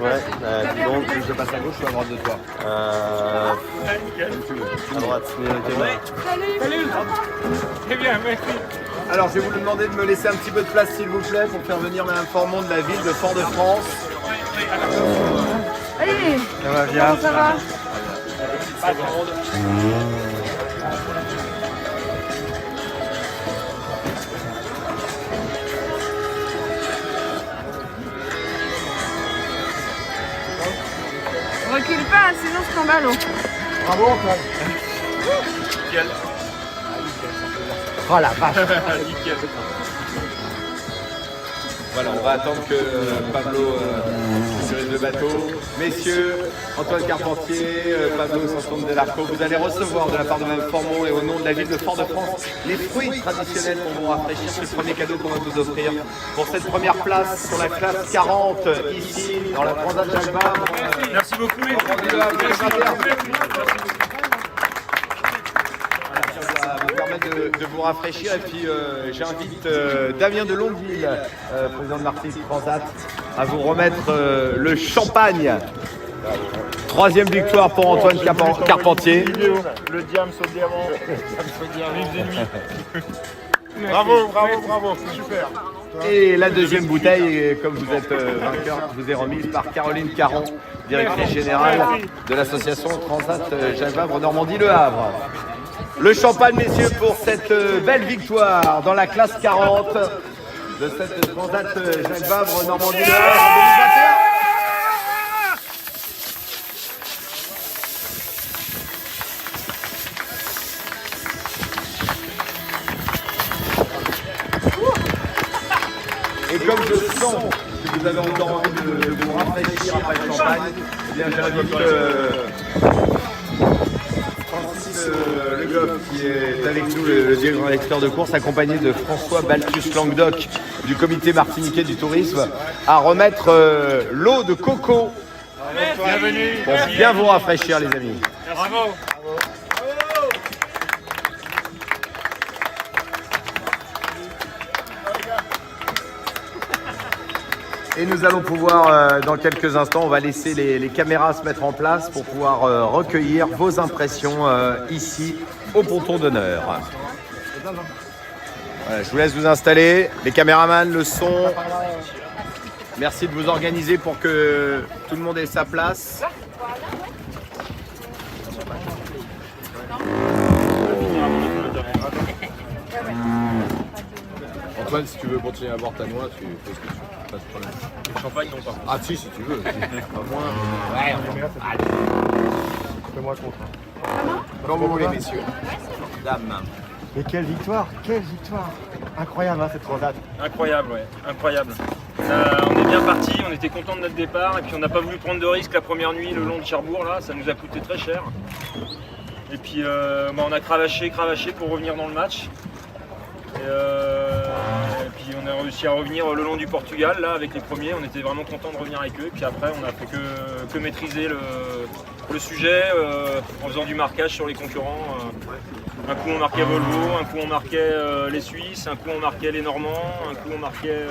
Ouais, dis donc, je passe à gauche ou à droite de toi à droite, Salut. Très bien, merci. Alors, je vais vous demander de me laisser un petit peu de place, s'il vous plaît, pour faire venir Madame Formont de la ville de Fort-de-France. Allez, Ça va bien. comment ça va? Recule pas, sinon scandale. Bravo, Antoine. Nickel. Oh la vache. Nickel. Voilà, on va attendre que Pablo sécurisent le bateau. Messieurs, Antoine Carpentier, Pablo Sanson de l'Arco, vous allez recevoir de la part de Mme Formont et au nom de la ville de Fort-de-France les fruits traditionnels pour vous rafraîchir. C'est le premier cadeau qu'on va vous offrir pour cette première place sur la classe 40 ici dans la Transat Jacques Vabre. Merci beaucoup. Ça va vous permettre de vous rafraîchir et puis j'invite Damien de Longueville, président de l'Arctique Transat, à vous remettre le champagne. Troisième victoire pour Antoine Carpentier. Le diamant sur le diamant. Bravo, super. Et la deuxième bouteille, comme vous êtes vainqueur, vous est remise par Caroline Caron, directrice générale de l'association Transat Jacques Vabre Normandie-Le Havre. Le champagne, messieurs, pour cette belle victoire dans la classe 40 de cette Transat Jacques Vabre Normandie-Le Havre en 2021. Et comme je sens que vous avez encore envie de vous rafraîchir après le champagne, eh bien j'invite Francis Le Goff qui est avec nous, le directeur de course, accompagné de François Balthus Languedoc du comité martiniquais du tourisme, à remettre l'eau de coco Bienvenue. pour bien vous rafraîchir, les amis. Bravo. Et nous allons pouvoir, dans quelques instants, on va laisser les caméras se mettre en place pour pouvoir recueillir vos impressions ici au ponton d'honneur. Voilà, je vous laisse vous installer, les caméramans, le son. Merci de vous organiser pour que tout le monde ait sa place. Antoine, si tu veux continuer à boire ta noix, tu fais ce que tu veux. Pas de problème. Champagne, non pas. Ah si tu veux. Au moins. Ouais, fais-moi le contrat. Comme vous voulez, messieurs. Dames. Mais quelle victoire, incroyable hein, cette transat. Incroyable, ouais, incroyable. On est bien parti, on était content de notre départ et puis on n'a pas voulu prendre de risques la première nuit le long de Cherbourg là, ça nous a coûté très cher. Et puis on a cravaché pour revenir dans le match. Et puis on a réussi à revenir le long du Portugal là avec les premiers, on était vraiment content de revenir avec eux. Et puis après on a fait que maîtriser le sujet en faisant du marquage sur les concurrents. Un coup on marquait Volvo, un coup on marquait les Suisses, un coup on marquait les Normands, un coup on marquait...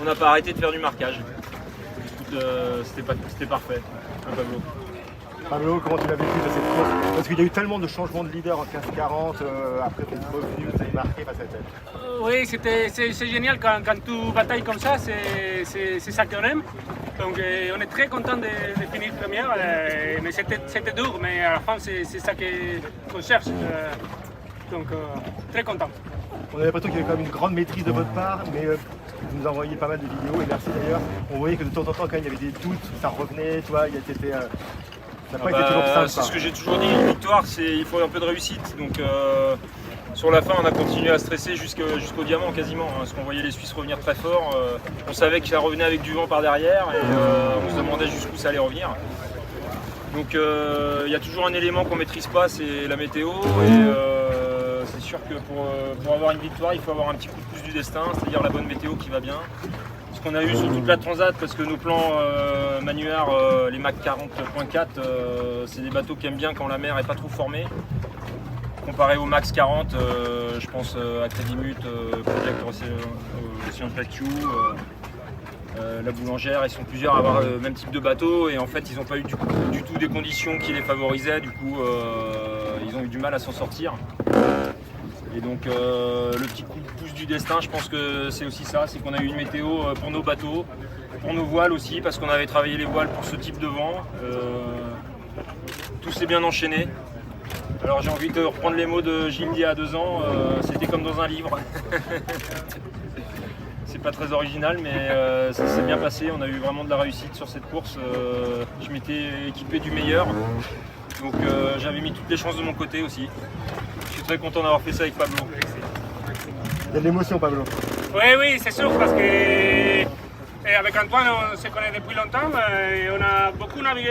on n'a pas arrêté de faire du marquage. C'était parfait, un Pablo. Pablo, comment tu l'as vécu de cette course? Parce qu'il y a eu tellement de changements de leader en 15-40, après t'es revenu, vous avez marqué face à tête. Oui, c'est génial quand tu batailles comme ça, c'est ça qu'on aime. Donc on est très content de finir première, mais c'était dur, mais à la fin c'est ça qu'on cherche. Donc très content. On a l'impression qu'il y avait quand même une grande maîtrise de votre part, mais vous nous envoyez pas mal de vidéos et merci d'ailleurs. On voyait que de temps en temps quand il y avait des doutes, ça revenait, tu vois, ça n'a pas été toujours simple. C'est ce que j'ai toujours dit, une victoire, il faut un peu de réussite. Donc sur la fin, on a continué à stresser jusqu'au diamant quasiment, hein, parce qu'on voyait les Suisses revenir très fort. On savait que ça revenait avec du vent par derrière et on se demandait jusqu'où ça allait revenir. Donc il y a toujours un élément qu'on ne maîtrise pas, c'est la météo. Et c'est sûr que pour avoir une victoire, il faut avoir un petit coup de pouce du destin, c'est-à-dire la bonne météo qui va bien. Ce qu'on a eu sur toute la Transat, parce que nos plans Manuard, les Mach 40.4, c'est des bateaux qui aiment bien quand la mer n'est pas trop formée. Comparé au Max 40, je pense à Crédimut, Project Ocean Plateau, la Boulangère, ils sont plusieurs à avoir le même type de bateau et en fait ils n'ont pas eu du tout des conditions qui les favorisaient, du coup ils ont eu du mal à s'en sortir. Et donc le petit coup de pouce du destin, je pense que c'est aussi ça, c'est qu'on a eu une météo pour nos bateaux, pour nos voiles aussi, parce qu'on avait travaillé les voiles pour ce type de vent. Tout s'est bien enchaîné. Alors j'ai envie de reprendre les mots de Gilles d'il y a 2 ans, c'était comme dans un livre. C'est pas très original, mais ça s'est bien passé, on a eu vraiment de la réussite sur cette course. Je m'étais équipé du meilleur, donc j'avais mis toutes les chances de mon côté aussi. Je suis très content d'avoir fait ça avec Pablo. Il y a de l'émotion, Pablo. Oui, c'est sûr, parce que Et avec Antoine, on se connaît depuis longtemps. Et on a beaucoup navigué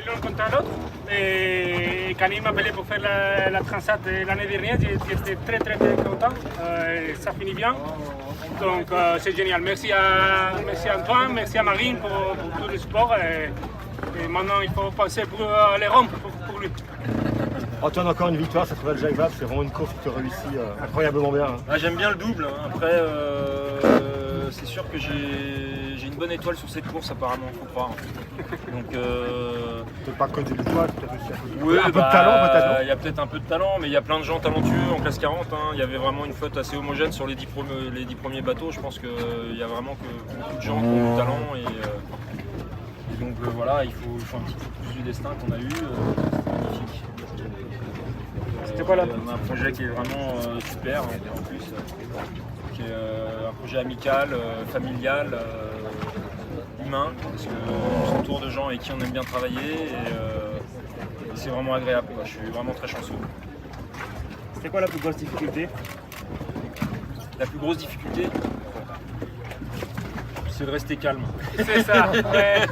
l'un contre l'autre. Et quand il m'appelait pour faire la Transat l'année dernière, j'étais très content. Et ça finit bien. Donc c'est génial. Merci à Antoine, merci à Marine pour tout le support. Et maintenant, il faut penser pour les rompre pour lui. Antoine, encore une victoire, ça se trouve Jaiva, c'est vraiment une course qui te réussit incroyablement bien. Hein. Ah, j'aime bien le double. Hein. Après, c'est sûr que j'ai une bonne étoile sur cette course apparemment, faut croire. Donc, Peut-être pas que du poids, peut-être aussi un peu de talent peut-être. Il y a peut-être un peu de talent, mais il y a plein de gens talentueux en classe 40. Hein. Il y avait vraiment une flotte assez homogène sur les 10 premiers bateaux. Je pense qu'il y a vraiment que beaucoup de gens qui ont du talent. Et donc voilà, il faut un petit peu plus du destin qu'on a eu. C'est magnifique. C'était quoi là On a un projet qui est vraiment super en plus, qui est un projet amical, familial, humain, parce qu'on s'entoure de gens avec qui on aime bien travailler et c'est vraiment agréable. Quoi. Je suis vraiment très chanceux. C'était quoi la plus grosse difficulté? La plus grosse difficulté, c'est de rester calme. C'est ça. Ouais.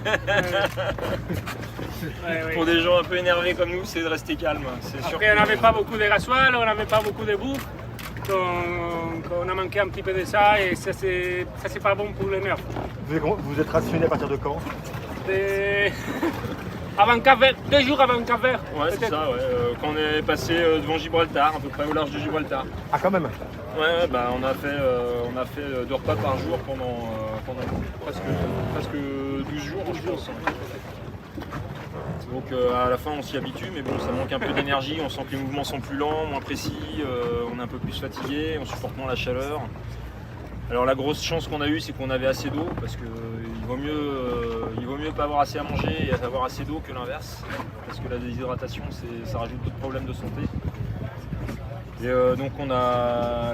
Pour des gens un peu énervés comme nous, c'est de rester calme. C'est sûr. Après, on n'avait pas beaucoup de gasoil, on n'avait pas beaucoup de bouffe. Donc on a manqué un petit peu de ça et ça c'est pas bon pour les nerfs. Vous êtes rationné à partir de quand? Avant Cap-Vert, 2 jours avant Cap-Vert. Ouais, c'est ça, ouais. Quand on est passé devant Gibraltar, à peu près au large de Gibraltar. Ah, quand même. Ouais, bah, on a fait 2 repas par jour pendant presque 12 jours, je pense. Donc à la fin on s'y habitue, mais bon, ça manque un peu d'énergie, on sent que les mouvements sont plus lents, moins précis, on est un peu plus fatigué, on supporte moins la chaleur. Alors la grosse chance qu'on a eue, c'est qu'on avait assez d'eau, parce qu'il vaut mieux pas avoir assez à manger et avoir assez d'eau que l'inverse, parce que la déshydratation, ça rajoute d'autres problèmes de santé. Et donc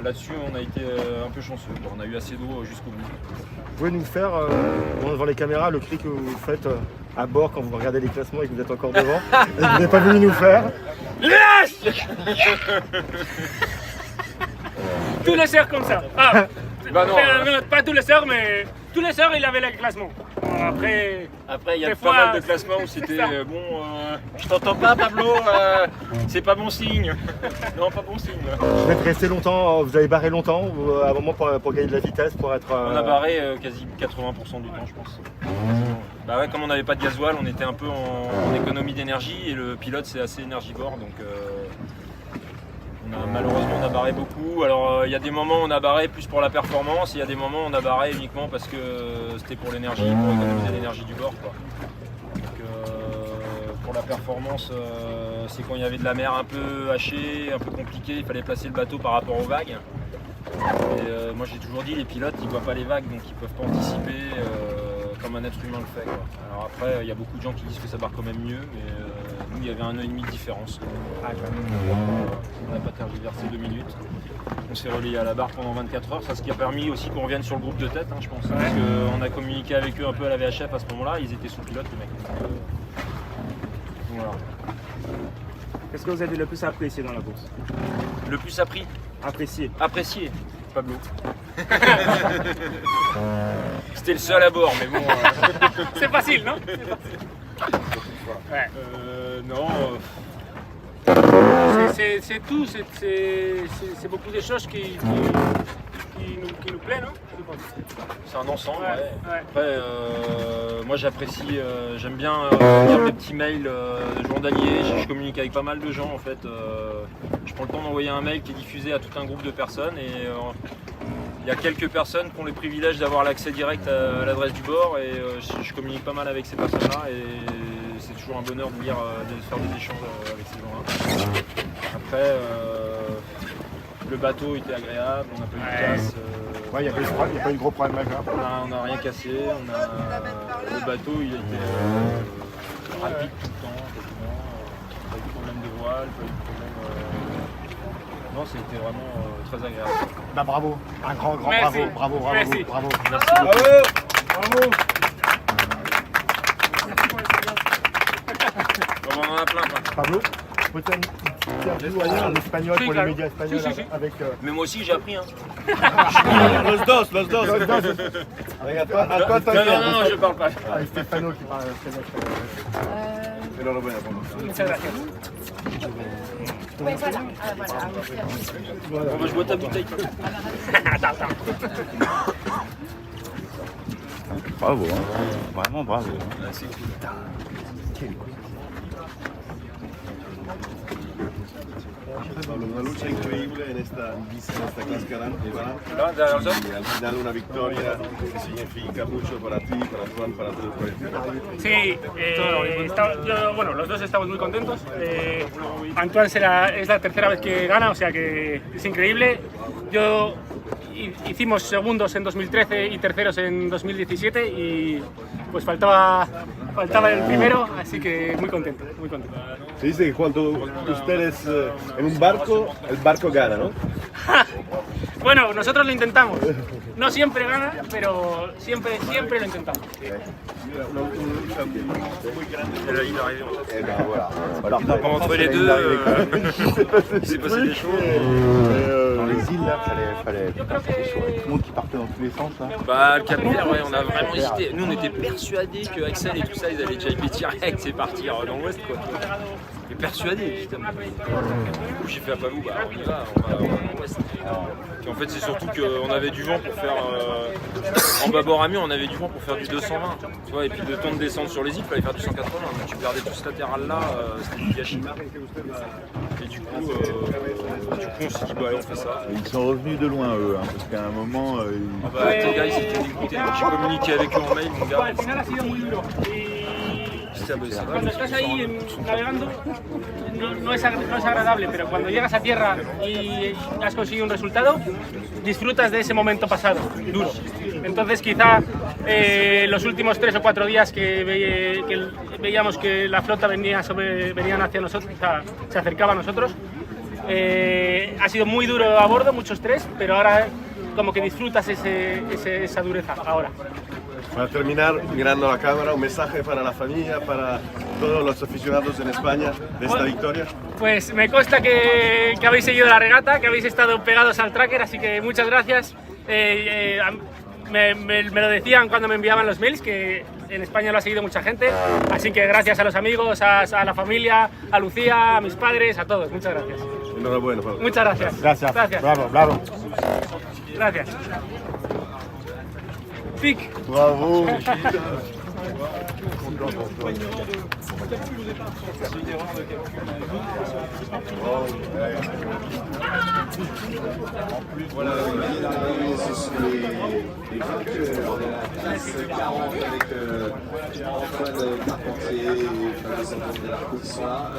là-dessus, on a été un peu chanceux. On a eu assez d'eau jusqu'au bout. Vous pouvez nous faire, devant les caméras, le cri que vous faites à bord quand vous regardez les classements et que vous êtes encore devant et que vous n'avez pas voulu nous faire? Tous les heures comme ça. Ah, Bah non, pas tous les heures, mais tous les heures il avait le classement. Après, il y a des pas fois, mal de classements où c'était je t'entends pas Pablo, c'est pas bon signe. Non, pas bon signe. Vous êtes resté longtemps, vous avez barré longtemps à un moment pour gagner de la vitesse, pour être... On a barré quasi 80% du temps, je pense. Bah ouais, comme on n'avait pas de gasoil, on était un peu en économie d'énergie et le pilote c'est assez énergivore, donc malheureusement on a barré beaucoup. Alors il y a des moments où on a barré plus pour la performance, et il y a des moments où on a barré uniquement parce que c'était pour l'énergie, pour économiser l'énergie du bord, quoi. Donc, pour la performance, c'est quand il y avait de la mer un peu hachée, un peu compliquée, il fallait placer le bateau par rapport aux vagues. Et moi j'ai toujours dit, les pilotes ils voient pas les vagues, donc ils peuvent pas anticiper comme un être humain le fait, quoi. Alors après il y a beaucoup de gens qui disent que ça barre quand même mieux, mais nous il y avait 1 an et demi de différence. On n'a pas tergiversé 2 minutes. On s'est relayé à la barre pendant 24 heures, ça ce qui a permis aussi qu'on revienne sur le groupe de tête, hein, je pense. Parce qu'on a communiqué avec eux un peu à la VHF à ce moment-là, ils étaient sous pilote les mecs. Donc, voilà. Qu'est-ce que vous avez le plus apprécié dans la course? Le plus appris? Apprécié, Pablo. C'était le seul à bord, mais bon. c'est facile, non? Ouais. Non. C'est tout, c'est beaucoup de choses qui nous plaisent, non? C'est un ensemble. Ouais. Après, moi j'apprécie, j'aime bien lire mes petits mails journaliers. Je communique avec pas mal de gens en fait. Je prends le temps d'envoyer un mail qui est diffusé à tout un groupe de personnes et il y a quelques personnes qui ont le privilège d'avoir l'accès direct à l'adresse du bord et je communique pas mal avec ces personnes-là et c'est toujours un bonheur de lire, de faire des échanges avec ces gens-là. Après, le bateau était agréable, on n'a pas eu de casse. Ouais, il n'y a pas eu de gros problème majeur. On n'a rien cassé, le bateau il a été rapide tout le temps, quasiment. Pas eu de problème de voile, pas eu de problème. Non, c'était vraiment très agréable. Bah bravo, un grand Merci. bravo. Merci. Bravo. Merci beaucoup. Bon, on en a plein. Pablo, peut-être une petite interview en espagnol pour les médias espagnols Si. avec... Mais moi aussi j'ai appris. Hein. Los dos. Non, je parle pas. Ah, Stefano qui parle très bien. Muchas gracias. Pues voilà. Ah, voilà. Bon, bah, je bois ta bouteille. Bravo, hein. Vraiment bravo. Una lucha increíble en esta clase grande. Là, derrière le Y al final una victoria que significa mucho para ti, para Juan, para todo el proyecto. Sí, bueno, los dos estamos muy contentos. Antoine es la tercera vez que gana, o sea que es increíble. Hicimos segundos en 2013 y terceros en 2017 y pues faltaba el primero, así que muy contento, muy contento. Se dice que cuando ustedes en un barco, el barco gana, ¿no? Bueno, nosotros lo intentamos. No siempre gana, pero siempre lo intentamos. Una lucha muy grande. il est arrivé. Et ben voilà. Entre les deux, il s'est passé des choses. Dans les îles, là, fallait tout le monde qui partait dans tous les sens. Là. Bah, le Cap Vert, ouais, on a vraiment hésité. Nous, on était persuadés que Axel et tout ça, ils allaient jibber direct et partir dans l'ouest, quoi. Mais persuadés, justement. Du coup, j'ai fait à Palou, bah, on y va, on va dans l'ouest. Et en fait, c'est surtout qu'on avait du vent pour faire. En bâbord à mur, on avait du vent pour faire du 220. Tu vois, et puis le temps de descendre sur les îles, il fallait faire du 180. Donc tu perdais tout ce latéral là, c'était du gâchis. Et du coup, on s'est dit, bah, on fait ça. Ils sont revenus de loin, eux, hein, parce qu'à un moment, Ah bah, tes gars, ils étaient dégoûtés. Donc j'ai communiqué avec eux en mail, mon gars. Al final ha sido muy duro. Cuando estás ahí navegando no es agradable, pero cuando llegas a tierra y has conseguido un resultado, disfrutas de ese momento pasado, duro. Entonces quizá los últimos 3 o 4 días que veíamos que la flota venían hacia nosotros, se acercaba a nosotros, ha sido muy duro a bordo, mucho estrés, pero ahora como que disfrutas esa dureza ahora. Para terminar, mirando a la cámara, un mensaje para la familia, para todos los aficionados en España de esta victoria. Pues me consta que habéis seguido la regata, que habéis estado pegados al tracker, así que muchas gracias. Me lo decían cuando me enviaban los mails, que en España lo ha seguido mucha gente, así que gracias a los amigos, a la familia, a Lucía, a mis padres, a todos. Muchas gracias. Enhorabuena, Pablo. Muchas gracias. Gracias. Bravo. Gracias. Pic. bravo. Voilà, ce sont les vainqueurs de la classe 40 avec Antoine Carpentier et Fabrice Antoine Delarco qui sont là.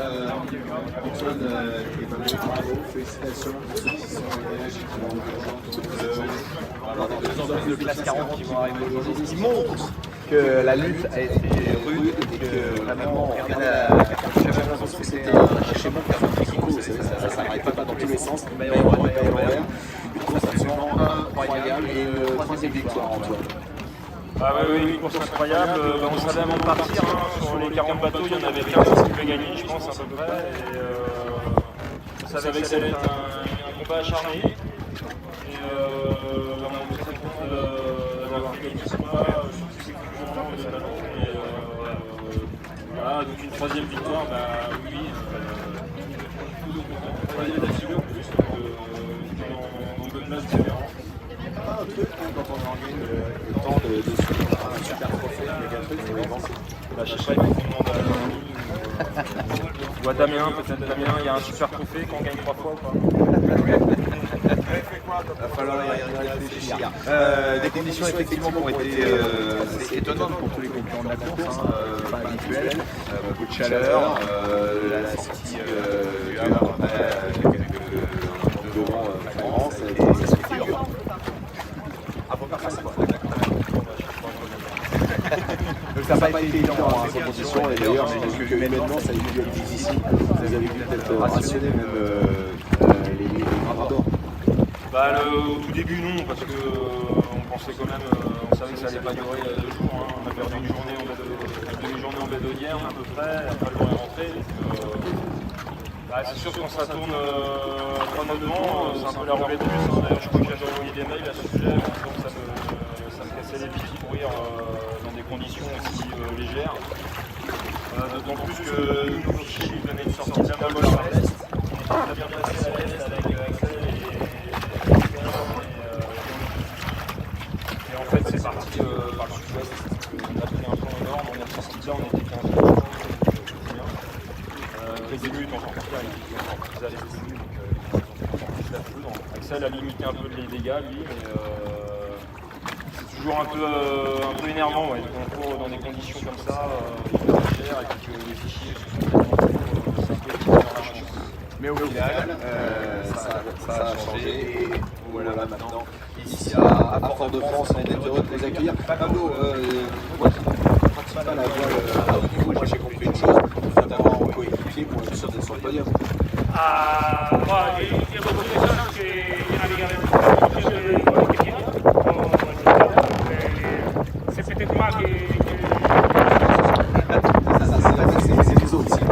Antoine et Fabrice, bravo, félicitations pour ceux qui sont engagés, qui vont Deux hommes de classe 40 qui vont arriver aujourd'hui, qui montrent que la lutte a été rude et que vraiment j'avais l'impression que c'était un schéma ça n'arrive pas dans tous les sens, une course absolument incroyable et une troisième victoire Antoine. Ah oui, une course incroyable. On savait avant de partir, hein, sur les 40 bateaux, il y en avait 15 qui pouvaient gagner, je pense, à peu près. Et, on savait que ça allait être un combat acharné. Et on est très content d'avoir gagné ce combat, surtout ces concurrents de talent. Et voilà, donc une troisième victoire, bah oui. Troisième d'affilée en plus, dans une bonne place différente. Un truc quand on organise le temps de suivre un super trophée, un truc, c'est vraiment Bah, je sais pas, il faut qu'on demande à Damien. Ou à Damien, peut-être Damien, il y a un super trophée qu'on gagne 3 fois ou pas. Il va falloir y réfléchir. Des conditions effectivement qui ont été assez étonnantes pour tous les concurrents de la course, pas habituelles, beaucoup de chaleur, la sortie du Havre après devant Florence, ça se fait dur. Donc ça n'a pas été évident cette position et d'ailleurs j'ai vu que humainement ça a dû être difficile. Vous avez dû peut-être rationner même les bras. Bah, au tout début non, parce que on pensait quand même, on savait que ça allait pas durer 2 jours. Hein. On a perdu une demi-journée en bédonnière à peu près, après on est rentré. Bah, c'est sûr que quand ça tourne chronométration, c'est un peu la roulette russe. D'ailleurs je crois que j'avais envoyé des mails à ce sujet, donc ça me cassait laisser les petits courir dans des conditions aussi légères. D'autant plus que nos fichiers lui donnaient une sortie d'un vol à l'est. On a bien placé à l'est avec Axel et en fait c'est parti par le sud-ouest. On a pris un plan au nord, on est sorti de là, on était 15 jours. Les débuts en tout cas, ils ont plus à l'est donc ils ont plus la foudre. Axel a limité un peu les dégâts lui, mais c'est toujours un peu énervant quand on court dans des conditions comme ça, légères, et puis que les fichiers sont complètement c'est un peu dans la chance. Mais au final, ça a changé et voilà maintenant, ici à Fort-de-France, on est heureux de vous accueillir. Pablo, moi qui ne pratique pas la voile à haut niveau, moi j'ai compris une chose, il faut d'avoir un coéquipier pour être sûr d'être sur le podium. Moi, j'ai beaucoup de choses que je navigue avec c'est peut-être moi qui... C'est les autres aussi.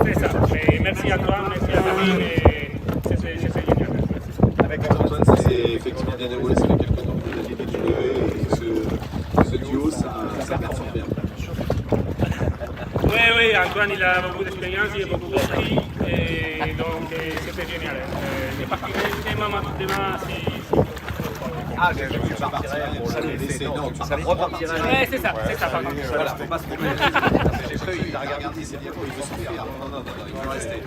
C'est ça, mais merci à toi, merci à David, et c'était génial. Avec Antoine, ça s'est effectivement bien déroulé, ça fait quelques temps que vous aviez été joué, et ce duo, ça performe bien. Oui, Antoine, il a beaucoup d'expérience, il a beaucoup compris, et donc c'était génial. J'ai parti demain. Ah, je partirais pour le laisser. Non, tu repartirais. Oui, c'est ça, pardon. Voilà, faut pas se tromper. J'ai cru, il a regardé, il s'est dit, il veut souffrir. Non, il veut rester.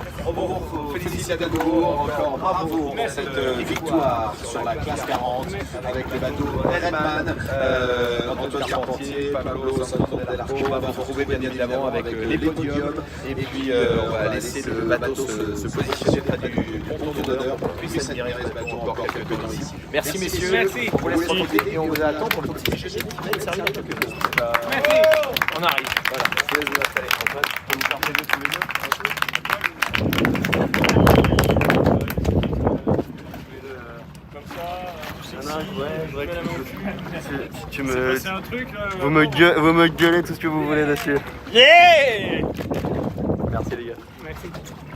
Félicitations encore, bravo pour cette victoire sur la classe 40 avec les bateaux Redman, Antoine Carpentier, Pablo Santos del Arco. On va vous retrouver bien évidemment avec les podiums. Et puis, on va laisser le bateau se positionner près du ponton d'honneur pour qu'on puisse admirer ce bateau encore quelques temps ici. Merci messieurs. Merci. On vous laisse remonter et on vous attend pour le petit déjeuner qui va être servi dans quelques minutes. Merci. On arrive. Voilà, je vous laisse vous installer. Antoine, vous nous partagez tous les deux. Comme ça, Tu me... c'est un truc là. Vous me gueulez tout ce que vous voulez dessus. Yeah. Merci les gars. Merci.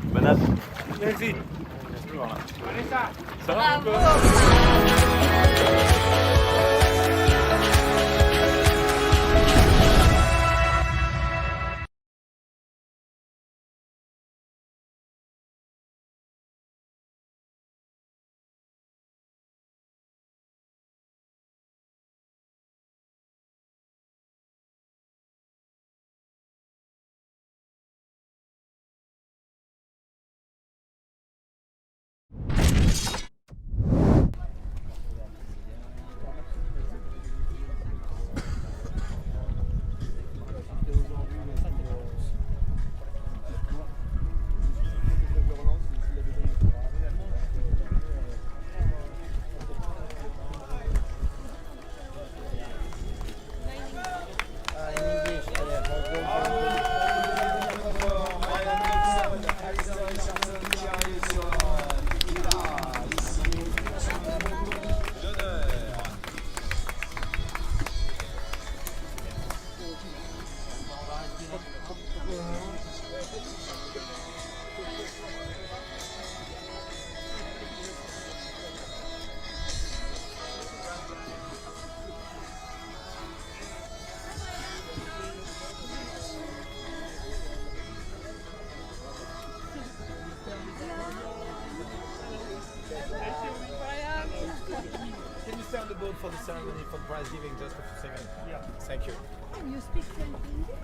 Bonne Merci. Ça va ou quoi? Can you stay on the boat for the ceremony, for the prize giving, just for a second? Yeah. Thank you. Can you speak English?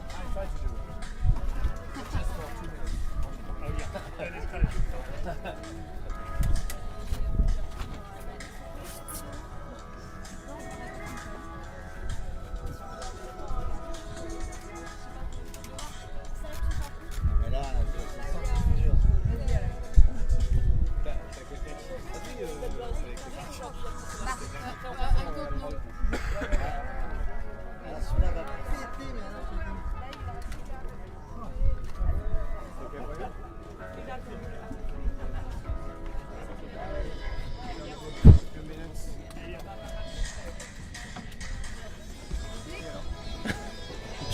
I try to do it. Just for 2 minutes. Oh yeah, that is kind of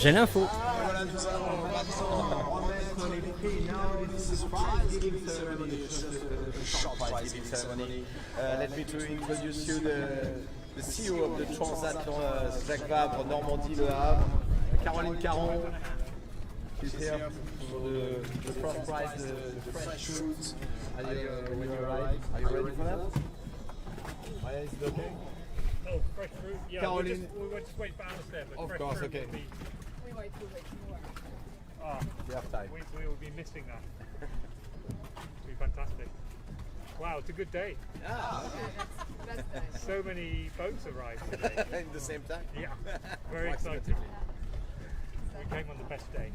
J'ai l'info. Voilà, nous allons maintenant remettre les prix. Now this is prize giving ceremony, just a short prize giving ceremony. Let me to introduce you the CEO of the Transat Jacques Vabre, Normandie Le Havre, Caroline Caron. She's here for the first prize, the fresh fruit. When you arrive, are you ready for that? Maya, is it okay? Oh, fresh fruit. Yeah, Caroline. we'll just wait for Alistair. But Of fresh course, fruit okay. will be- Ah, You have time. we will be missing that. It'll be fantastic. Wow, it's a good day. So many boats arrived today. At the same time? Yeah, very exciting. We came on the best day.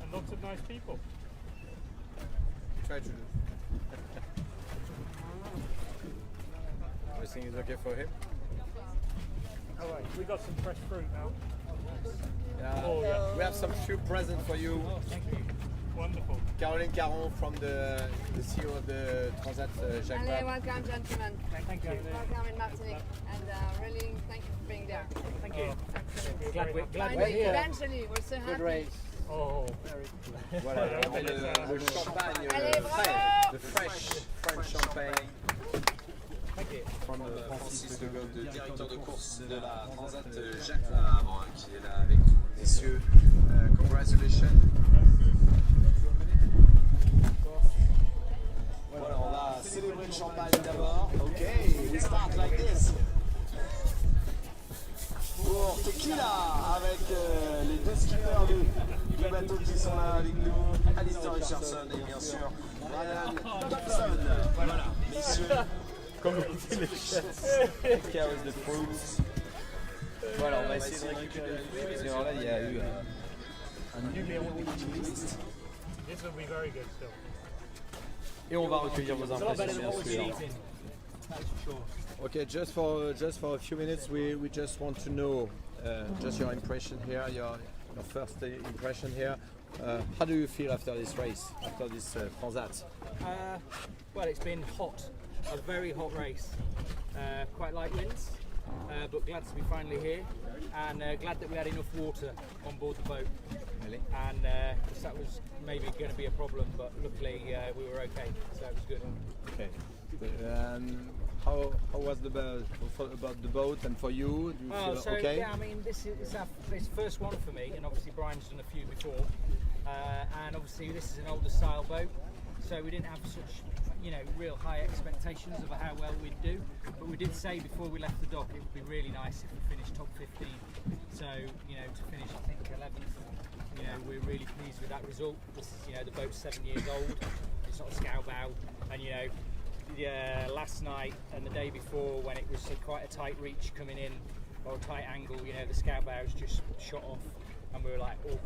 And lots of nice people. Try to do. Everything is okay for him? All right, we got some fresh fruit now. Yeah. Oh, yeah. We have some few presents for you. Oh, thank you. Wonderful. Caroline Caron from the CEO of the Transat Jacques Allez, Vabre. welcome, gentlemen. Thank you. Welcome in Martinique, and really thank you for being there. Thank you. Glad we're here. Eventually, we're so happy. Oh, Voilà, le champagne Allez, frais, bravo! the fresh French champagne. From Francis de Gaulle, le directeur de course de la Transat Jacques Vabre, qui est là avec nous. Messieurs, congratulations. Voilà, on va célébrer le champagne d'abord. Ok, we start like this. Pour Tequila, avec les deux skippers du bateau qui sont là avec nous, Alistair Richardson et bien sûr Brian Dobson. Voilà, messieurs. Comme on dit les chefs, carry the fruits. Voilà, on va essayer de récupérer le fruit, parce que alors là, il y a eu un numéro d'optimiste. this will be very good still. Et on va recueillir vos impressions, bien sûr. Okay, just for a few minutes, we just want to know just your impression here, your first impression here. How do you feel after this race, after this Transat? Well, it's been hot, a very hot race. Quite light winds, but glad to be finally here, and glad that we had enough water on board the boat. Really? And 'cause that was maybe going to be a problem, but luckily we were okay, so it was good. Okay. How was the about the boat and for you? Do you Well, feel so okay? yeah, I mean this is this first one for me, and obviously Brian's done a few before, and obviously this is an older style boat, so we didn't have such real high expectations of how well we'd do, but we did say before we left the dock it would be really nice if we finished top 15. So to finish I think 11th, we're really pleased with that result. This is the boat's 7 years old, it's not a scow bow, and last night and the day before when it was quite a tight reach coming in or a tight angle, the scow bows just shot off and we were like, oh.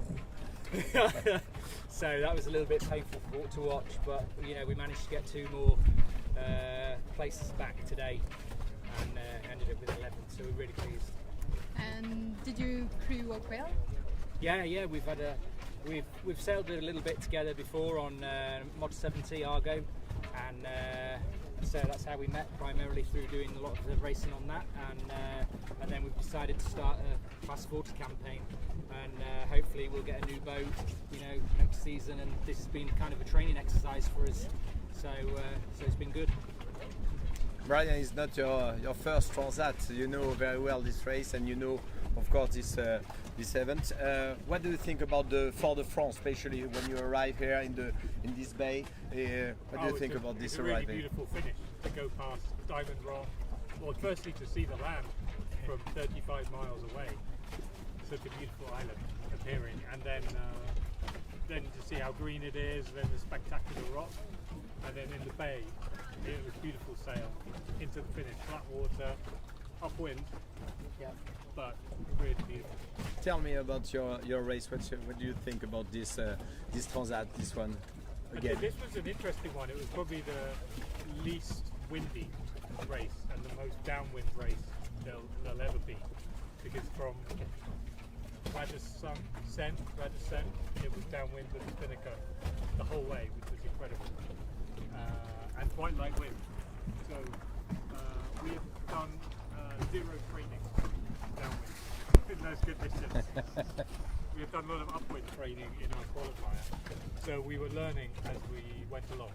So that was a little bit painful to watch, but we managed to get 2 more places back today and ended up with 11, so we're really pleased. And did you crew work well? Yeah, we've sailed a little bit together before on Mod 70 Argo, and so that's how we met, primarily through doing a lot of the racing on that, and then we've decided to start a Class 40 campaign, and hopefully we'll get a new boat next season, and this has been kind of a training exercise for us, so it's been good. Brian, is not your first Transat. You know very well this race, and of course this event. What do you think about the Fort de France, especially when you arrive here in this bay? What do you think about this arriving? It's a really beautiful finish to go past Diamond Rock. Well, firstly to see the land from 35 miles away, such a beautiful island appearing, and then to see how green it is, then the spectacular rock, and then in the bay. It was beautiful sail into the finish, flat water, upwind, but really beautiful. Tell me about your race. What do you think about this Transat, this one? Again. This was an interesting one. It was probably the least windy race and the most downwind race there'll ever be, because from Radisson, it was downwind with the spinnaker the whole way, which was incredible. And quite light wind. So we have done 0 training downwind in those conditions. We have done a lot of upwind training in our qualifier. So we were learning as we went along.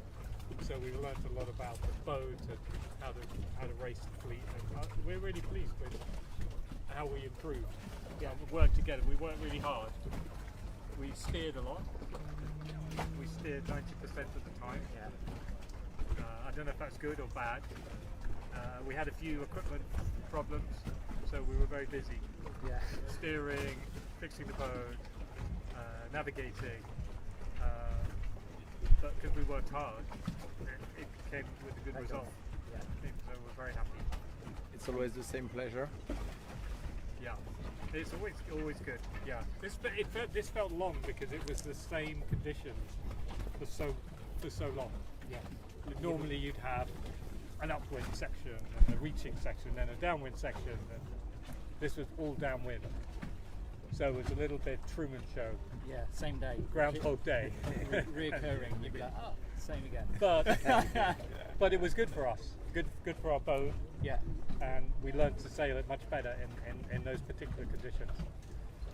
So we learned a lot about the boat and how to race the fleet, and we're really pleased with how we improved. Yeah, we worked together. We worked really hard. We steered a lot. We steered 90% of the time. I don't know if that's good or bad. We had a few equipment problems, so we were very busy. Steering, fixing the boat, navigating. But because we worked hard, it came with a good result. So we're very happy. It's always the same pleasure. Yeah, it's always good. Yeah, this felt long because it was the same conditions for so long. Yeah, normally you'd have an upwind section and a reaching section, then a downwind section, and this was all downwind. So it was a little bit Truman Show. Yeah, same day. Groundhog Day. Reoccurring. You'd be like, oh, same again. But it was good for us. Good for our boat. Yeah. And we learned to sail it much better in those particular conditions.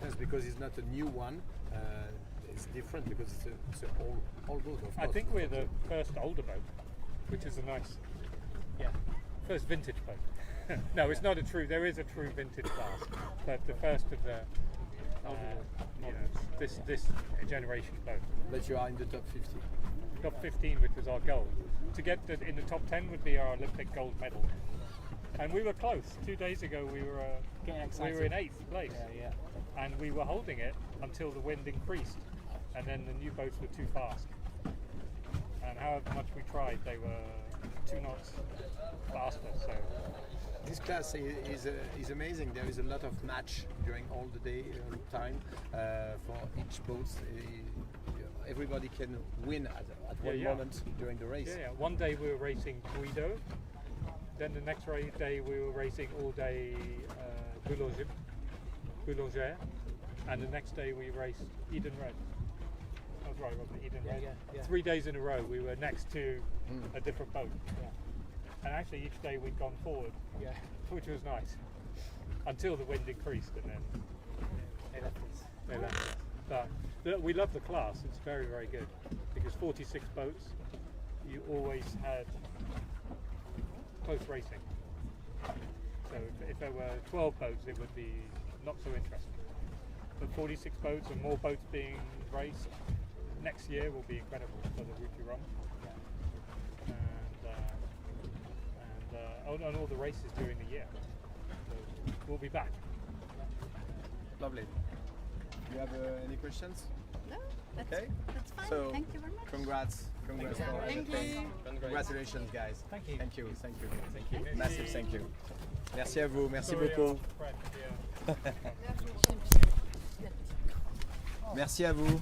Yes, because it's not a new one. It's different because it's an old boat. Of course. I think we're the first older boat, which is a nice, first vintage boat. No, it's not a true. There is a true vintage class, but the first of the this generation boat. But you are in the top 50. Top 15, which was our goal. To get in the top 10 would be our Olympic gold medal. And we were close. 2 days ago we were in 8th place. And we were holding it until the wind increased, and then the new boats were too fast. And however much we tried, they were 2 knots faster. So this class is amazing. There is a lot of match during all the day, all the time for each boat. Everybody can win at one moment during the race. One day we were racing Guido, then the next day we were racing all day Boulanger, and the next day we raced Eden Red. I was right, wasn't it? Eden Red. 3 days in a row we were next to a different boat. And actually each day we'd gone forward, which was nice, until the wind increased, and then they left us. But we love the class. It's very, very good, because 46 boats, you always had close racing. So if there were 12 boats, it would be not so interesting. But 46 boats and more boats being raced next year will be incredible for the Route du Rhum. And all the races during the year. So we'll be back. Lovely. You have any questions? No, that's fine. So, thank you very much. Congrats. Thank you. Congratulations, guys. Thank you. Thank you. Massive thank you. Merci à vous. Merci beaucoup. Merci à vous.